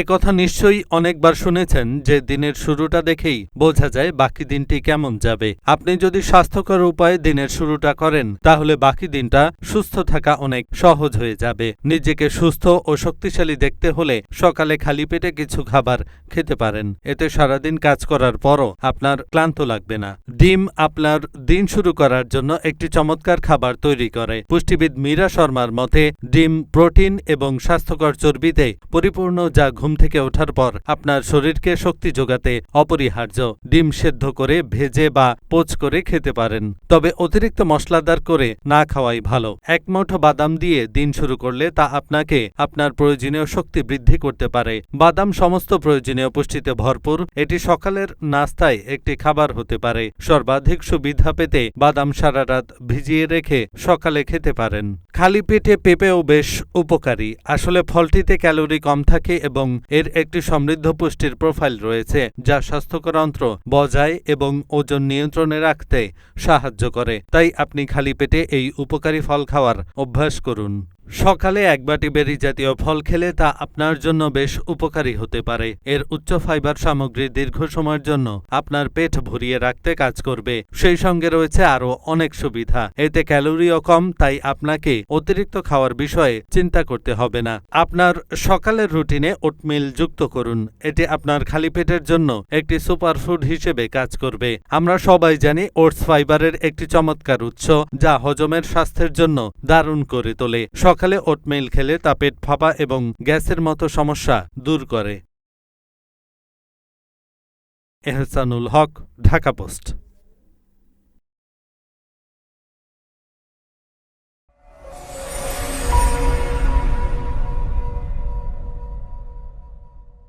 একথা নিশ্চয়ই অনেকবার শুনেছেন যে দিনের শুরুটা দেখেই বোঝা যায় বাকি দিনটি কেমন যাবে। আপনি যদি স্বাস্থ্যকর উপায়ে দিনের শুরুটা করেন তাহলে বাকি দিনটা সুস্থ থাকা অনেক সহজ হয়ে যাবে। নিজেকে সুস্থ ও শক্তিশালী দেখতে হলে সকালে খালি পেটে কিছু খাবার খেতে পারেন। এতে সারাদিন কাজ করার পরও আপনার ক্লান্ত লাগবে না। ডিম আপনার দিন শুরু করার জন্য একটি চমৎকার খাবার তৈরি করে। পুষ্টিবিদ মীরা শর্মার মতে ডিম প্রোটিন এবং স্বাস্থ্যকর চর্বিতে পরিপূর্ণ, যা ঘুম থেকে ওঠার পর আপনার শরীরকে শক্তি যোগাতে অপরিহার্য। ডিম সেদ্ধ করে, ভেজে বা পোচ করে খেতে পারেন, তবে অতিরিক্ত মশলাদার করে না খাওয়াই ভালো। এক মুঠো বাদাম দিয়ে দিন শুরু করলে তা আপনাকে আপনার প্রয়োজনীয় শক্তি বৃদ্ধি করতে পারে। বাদাম সমস্ত প্রয়োজনীয় পুষ্টিতে ভরপুর। এটি সকালের নাস্তায় একটি খাবার হতে পারে। সর্বাধিক সুবিধা পেতে বাদাম সারা রাত ভিজিয়ে রেখে সকালে খেতে পারেন। খালি পেটে পেঁপেও বেশ উপকারী। আসলে ফলটিতে ক্যালোরি কম থাকে এবং এর একটি সমৃদ্ধ পুষ্টির প্রোফাইল রয়েছে, যা স্বাস্থ্যকর অন্ত্র বজায় এবং ওজন নিয়ন্ত্রণে রাখতে সাহায্য করে। তাই আপনি খালি পেটে এই উপকারী ফল খাওয়ার অভ্যাস করুন। সকালে এক বাটি বেরি জাতীয় ফল খেলে তা আপনার জন্য বেশ উপকারী হতে পারে। এর উচ্চ ফাইবার সামগ্রী দীর্ঘ সময়ের জন্য আপনার পেট ভরিয়ে রাখতে কাজ করবে। সেই সঙ্গে রয়েছে আরও অনেক সুবিধা। এতে ক্যালোরিও কম, তাই আপনাকে অতিরিক্ত খাওয়ার বিষয়ে চিন্তা করতে হবে না। আপনার সকালের রুটিনে ওটমিল যুক্ত করুন। এটি আপনার খালি পেটের জন্য একটি সুপারফুড হিসেবে কাজ করবে। আমরা সবাই জানি ওটস ফাইবারের একটি চমৎকার উৎস, যা হজমের স্বাস্থ্যের জন্য দারুণ করে তোলে। সকালে ওটমিল খেলে তা পেট ফাঁপা এবং গ্যাসের মতো সমস্যা দূর করে। এহসানুল হক, ঢাকা পোস্ট।